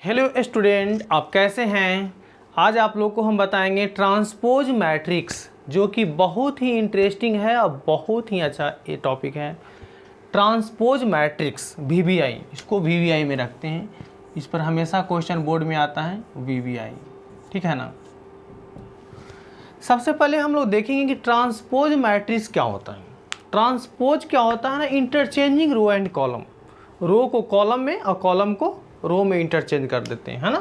Hello student, आप कैसे हैं। आज आप लोग को हम बताएंगे ट्रांसपोज मैट्रिक्स, जो कि बहुत ही इंटरेस्टिंग है और बहुत ही अच्छा ये टॉपिक है। ट्रांसपोज मैट्रिक्स वीवीआई, इसको वीवीआई में रखते हैं। इस पर हमेशा क्वेश्चन बोर्ड में आता है वीवीआई, ठीक है ना। सबसे पहले हम लोग देखेंगे कि ट्रांसपोज मैट्रिक्स क्या होता है। ट्रांसपोज क्या होता है ना, इंटरचेंजिंग रो एंड कॉलम। रो को कॉलम में और कॉलम को रो में इंटरचेंज कर देते हैं, है ना।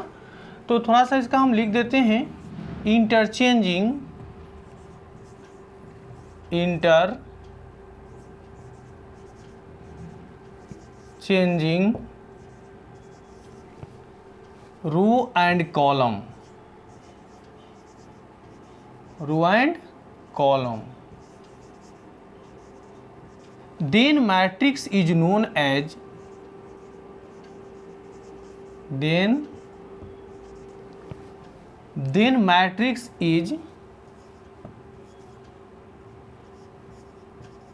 तो थोड़ा सा इसका हम लिख देते हैं, interchanging row and column, then matrix is known as matrix is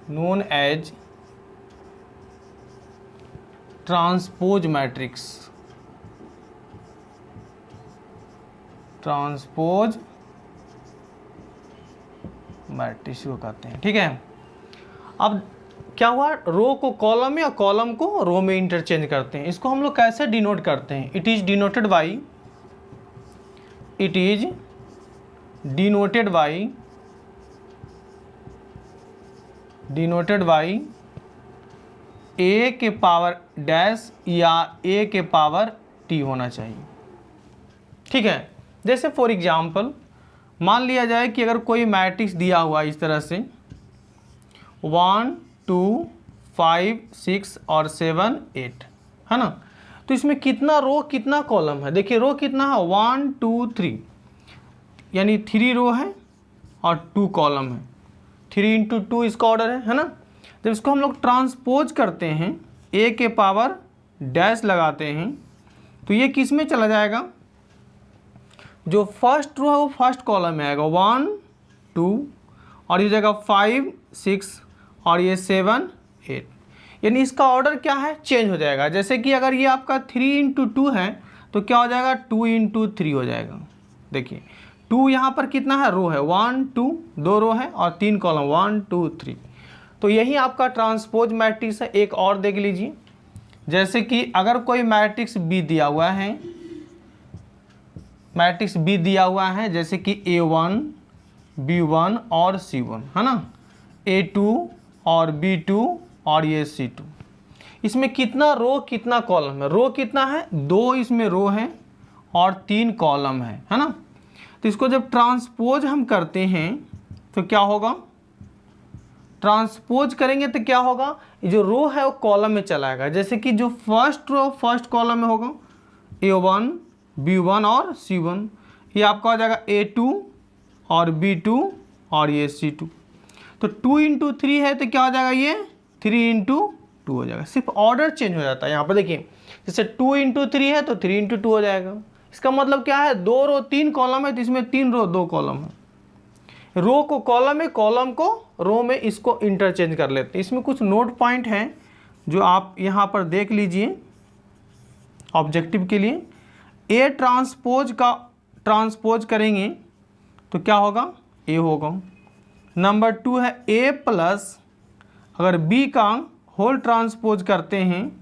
known as transpose matrix, को कहते हैं, ठीक है। अब क्या हुआ, रो को कॉलम में और कॉलम को रो में इंटरचेंज करते हैं। इसको हम लोग कैसे डिनोट करते हैं, इट इज डिनोटेड बाई ए के पावर डैश या ए के पावर टी होना चाहिए, ठीक है। जैसे फॉर एग्जाम्पल मान लिया जाए कि अगर कोई मैट्रिक्स दिया हुआ इस तरह से 1 2 5 6 और 7 8, है ना। तो इसमें कितना रो कितना कॉलम है, देखिए रो कितना है 1 2 3, यानी 3 रो है और 2 कॉलम है। 3 इंटू 2 इसका ऑर्डर है ना। जब इसको हम लोग ट्रांसपोज करते हैं, ए के पावर डैश लगाते हैं, तो ये किस में चला जाएगा, जो फर्स्ट रो है वो फर्स्ट कॉलम में आएगा 1 2, और ये जगह 5 6 और ये 7 8, यानी इसका ऑर्डर क्या है, चेंज हो जाएगा। जैसे कि अगर ये आपका 3 इंटू 2 है तो क्या हो जाएगा 2 इंटू 3 हो जाएगा। देखिए 2 यहाँ पर कितना है, रो है 1 2, 2 रो है और 3 कॉलम 1 2 3। तो यही आपका ट्रांसपोज मैट्रिक्स है। एक और देख लीजिए, जैसे कि अगर कोई मैट्रिक्स बी दिया हुआ है, जैसे कि A1 B1 और C1, है ना, A2 और B2 और ये C2। इसमें कितना रो कितना कॉलम है, रो कितना है 2, इसमें रो है और 3 कॉलम है ना। तो इसको जब ट्रांसपोज हम करते हैं तो क्या होगा, ट्रांसपोज करेंगे तो क्या होगा, जो रो है वो कॉलम में चलाएगा। जैसे कि जो फर्स्ट रो फर्स्ट कॉलम में होगा A1 B1 और C1, ये आपका हो जाएगा A2 और B2 और ये C2। तो 2 इंटू 3 है तो क्या हो जाएगा, ये 3 इंटू 2 हो जाएगा। सिर्फ ऑर्डर चेंज हो जाता है। यहाँ पर देखिए जैसे 2 इंटू 3 है तो 3 इंटू 2 हो जाएगा। इसका मतलब क्या है, 2 रो 3 कॉलम है तो इसमें 3 रो 2 कॉलम है। रो को कॉलम में, कॉलम को रो में, इसको इंटरचेंज कर लेते हैं। इसमें कुछ नोट पॉइंट हैं जो आप यहाँ पर देख लीजिए ऑब्जेक्टिव के लिए। ए ट्रांसपोज का ट्रांसपोज करेंगे तो क्या होगा, ए होगा। नंबर 2 है ए प्लस, अगर बी का होल ट्रांसपोज करते हैं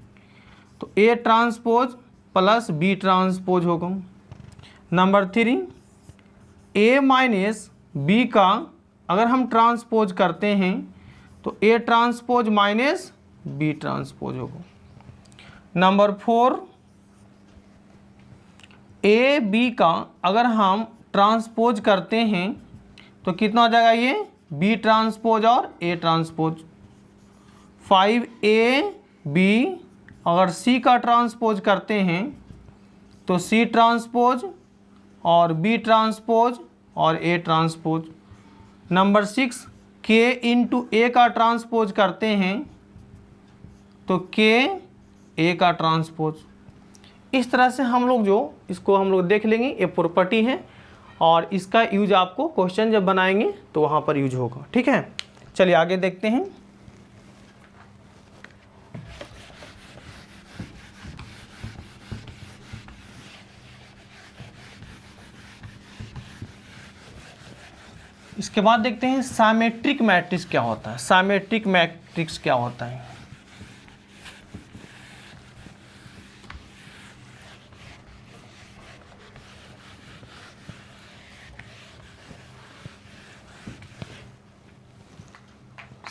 तो A transpose plus B transpose होगा। नंबर 3 ए माइनस बी का अगर हम ट्रांसपोज करते हैं तो A transpose minus B transpose होगा। नंबर 4 ए बी का अगर हम ट्रांसपोज करते हैं तो कितना हो जाएगा, ये बी ट्रांसपोज और ए ट्रांसपोज। 5 ए बी अगर सी का ट्रांसपोज करते हैं तो सी ट्रांसपोज और बी ट्रांसपोज और ए ट्रांसपोज। नंबर 6 के इंटू ए का ट्रांसपोज करते हैं तो के ए का ट्रांसपोज। इस तरह से हम लोग जो इसको हम लोग देख लेंगे, ये प्रॉपर्टी है और इसका यूज आपको क्वेश्चन जब बनाएंगे तो वहाँ पर यूज होगा। ठीक है, चलिए आगे देखते हैं। इसके बाद देखते हैं साइमेट्रिक मैट्रिक्स क्या होता है। साइमेट्रिक मैट्रिक्स क्या होता है?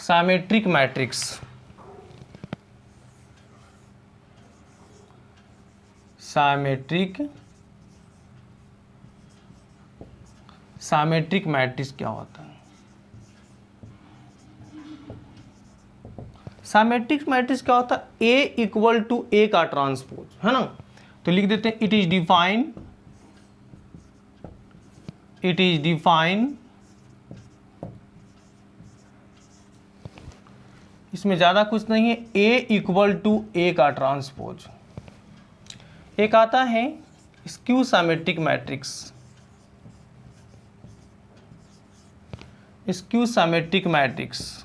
साइमेट्रिक मैट्रिक्स, साइमेट्रिक मैट्रिक्स क्या होता है? साइमेट्रिक मैट्रिक्स क्या होता है? ए इक्वल टू ए का ट्रांसपोज, है ना। तो लिख देते हैं इट इज डिफाइन, इसमें ज़्यादा कुछ नहीं है, ए इक्वल टू ए का ट्रांसपोज। एक आता है skew symmetric matrix, skew symmetric matrix,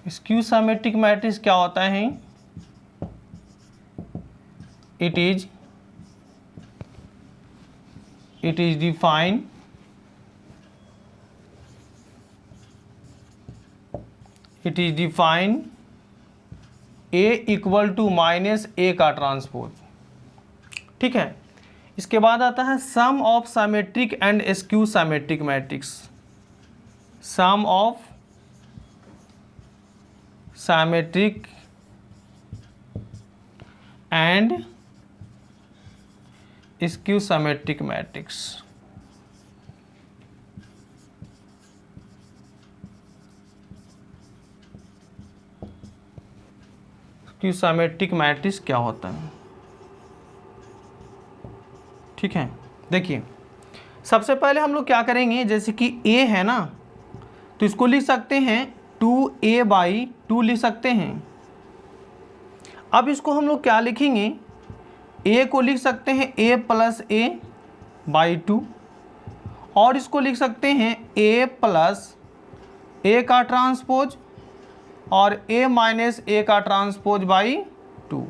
skew symmetric matrix क्या होता है? It is define A equal to minus A का ट्रांसपोज। ठीक है। इसके बाद आता है sum of symmetric and skew symmetric matrix, sum of symmetric and skew symmetric matrix. Skew symmetric matrix क्या होता है? ठीक है, देखिए सबसे पहले हम लोग क्या करेंगे, जैसे कि a है ना, तो इसको लिख सकते हैं 2a/2 लिख सकते हैं। अब इसको हम लोग क्या लिखेंगे, a को लिख सकते हैं a+a/2 और इसको लिख सकते हैं a+a का ट्रांसपोज और a-a का ट्रांसपोज बाई 2।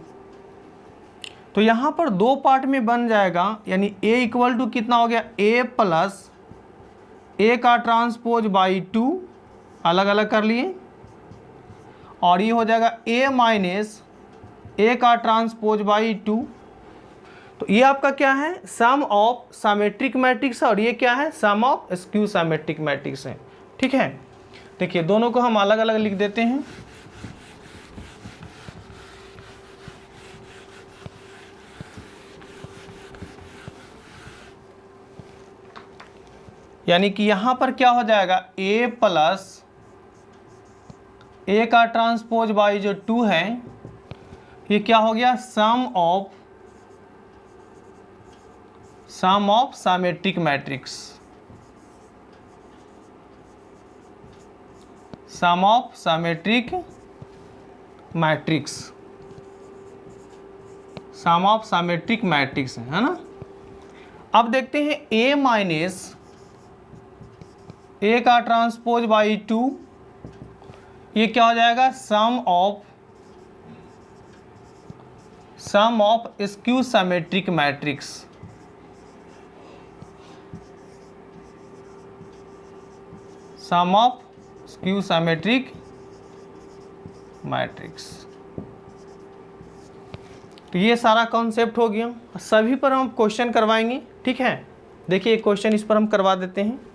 तो यहाँ पर दो पार्ट में बन जाएगा, यानी a इक्वल टू कितना हो गया, a+a का ट्रांसपोज बाई 2, अलग अलग कर लिए, और ये हो जाएगा a-a का ट्रांसपोज बाई 2। तो ये आपका क्या है, सम ऑफ सिमेट्रिक मैट्रिक्स है, और ये क्या है, sum of skew symmetric matrix है। ठीक है, देखिए दोनों को हम अलग अलग लिख देते हैं। यानी कि यहां पर क्या हो जाएगा, a+a का ट्रांसपोज बाई जो 2 है, ये क्या हो गया, sum of symmetric matrix, sum of symmetric matrix, sum of symmetric matrix है ना। अब देखते हैं a का ट्रांसपोज बाई 2, ये क्या हो जाएगा, sum of skew symmetric matrix, sum of skew symmetric matrix. तो ये सारा कॉन्सेप्ट हो गया, सभी पर हम क्वेश्चन करवाएंगे। ठीक है, देखिए एक क्वेश्चन इस पर हम करवा देते हैं।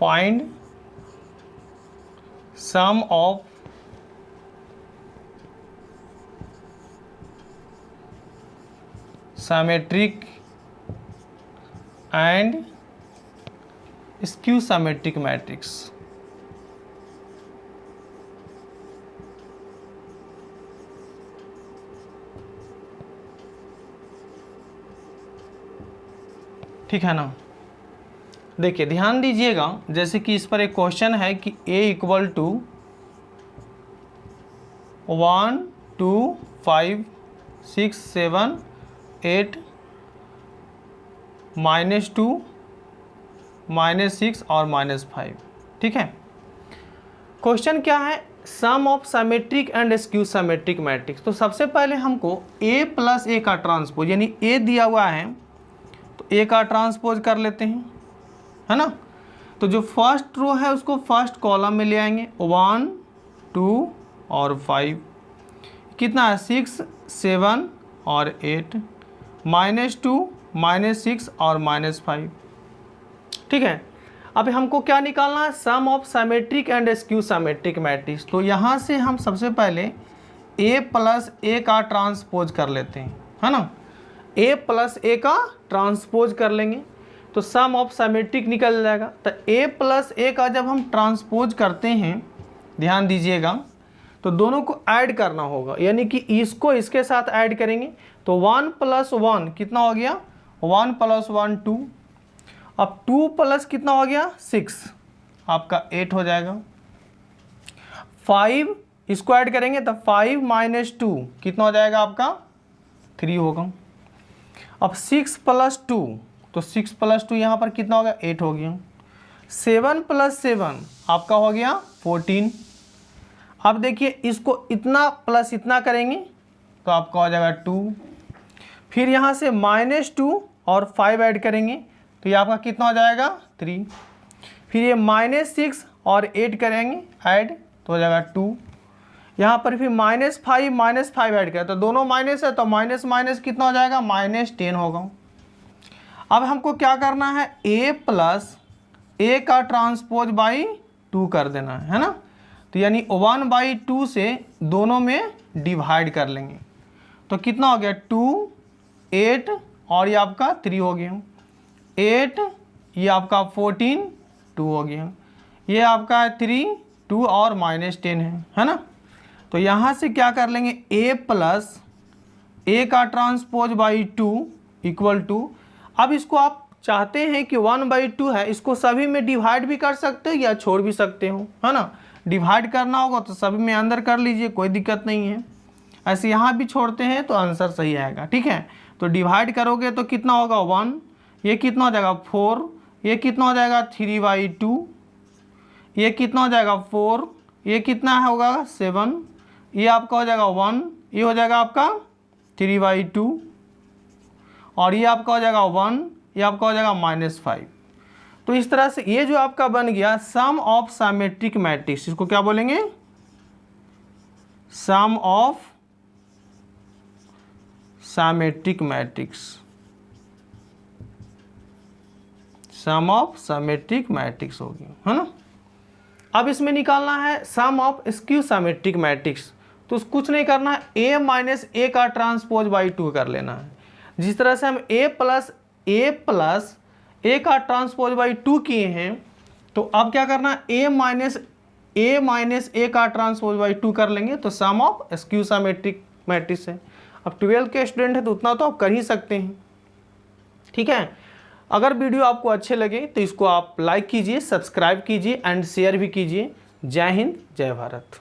find sum of symmetric and skew symmetric matrix। ठीक है ना। देखिए ध्यान दीजिएगा, जैसे कि इस पर एक क्वेश्चन है कि a इक्वल टू 1 2 5 6 7 8 -2 -6 और -5, ठीक है। क्वेश्चन क्या है, sum of symmetric and skew symmetric matrix. तो सबसे पहले हमको a प्लस a का ट्रांसपोज, यानी a दिया हुआ है तो a का ट्रांसपोज कर लेते हैं, है ना। तो जो फर्स्ट रो है उसको फर्स्ट कॉलम में ले आएंगे, 1 2 और 5, कितना है 6 7 और 8, -2 -6 और -5, ठीक है। अब हमको क्या निकालना है, sum of symmetric and skew symmetric matrix. तो यहाँ से हम सबसे पहले a प्लस a का ट्रांसपोज कर लेते हैं, है ना। a प्लस a का ट्रांसपोज कर लेंगे तो सम ऑफ सिमेट्रिक निकल जाएगा। तो a प्लस a का जब हम ट्रांसपोज करते हैं, ध्यान दीजिएगा, तो दोनों को ऐड करना होगा, यानी कि इसको इसके साथ ऐड करेंगे तो 1 + 1 कितना हो गया, 1 + 1 2, अब 2 प्लस कितना हो गया 6, आपका 8 हो जाएगा। 5 इसको ऐड करेंगे तो 5 - 2 कितना हो जाएगा आपका 3 होगा। अब 6 + 2, तो 6 + 2 यहाँ पर कितना हो गया 8 हो गया। 7 + 7 आपका हो गया 14। अब देखिए इसको इतना प्लस इतना करेंगे तो आपका हो जाएगा 2, फिर यहाँ से -2 और 5 ऐड करेंगे तो ये आपका कितना हो जाएगा 3, फिर ये -6 और 8 करेंगे ऐड तो हो जाएगा 2, यहाँ पर फिर -5 ऐड करें तो दोनों माइनस है तो माइनस माइनस कितना हो जाएगा -10 होगा। अब हमको क्या करना है, a प्लस a का ट्रांसपोज बाई 2 कर देना है ना। तो यानी 1/2 से दोनों में डिवाइड कर लेंगे तो कितना हो गया 2 8 और ये आपका 3 हो गया, 8 ये आपका 14 2 हो गया, ये आपका 3 2 और -10 है ना। तो यहाँ से क्या कर लेंगे, a प्लस a का ट्रांसपोज बाई 2 इक्वल टू, अब इसको आप चाहते हैं कि 1/2 है, इसको सभी में डिवाइड भी कर सकते हो या छोड़ भी सकते हो, है ना। डिवाइड करना होगा तो सभी में अंदर कर लीजिए, कोई दिक्कत नहीं है। ऐसे यहाँ भी छोड़ते हैं तो आंसर सही आएगा, ठीक है। तो डिवाइड करोगे तो कितना होगा 1, ये कितना हो जाएगा 4, ये कितना हो जाएगा 3/2, ये कितना हो जाएगा 4, ये कितना होगा 7, ये आपका हो जाएगा 1, ये हो जाएगा आपका 3/2 और ये आपका हो जाएगा 1, ये आपका हो जाएगा -5। तो इस तरह से ये जो आपका बन गया सम ऑफ सिमेट्रिक मैट्रिक्स, इसको क्या बोलेंगे, sum of symmetric matrix, sum of symmetric matrix हो गया, है ना। अब इसमें निकालना है sum of skew symmetric matrix. तो कुछ नहीं करना है, a माइनस a का ट्रांसपोज बाई 2 कर लेना है। जिस तरह से हम a प्लस a का ट्रांसपोज बाई 2 किए हैं, तो अब क्या करना है, a माइनस a का ट्रांसपोज बाई 2 कर लेंगे तो sum of skew symmetric matrix है। अब 12 के स्टूडेंट है तो उतना तो आप कर ही सकते हैं, ठीक है। अगर वीडियो आपको अच्छे लगे तो इसको आप लाइक कीजिए, सब्सक्राइब कीजिए एंड शेयर भी कीजिए। जय हिंद, जय भारत।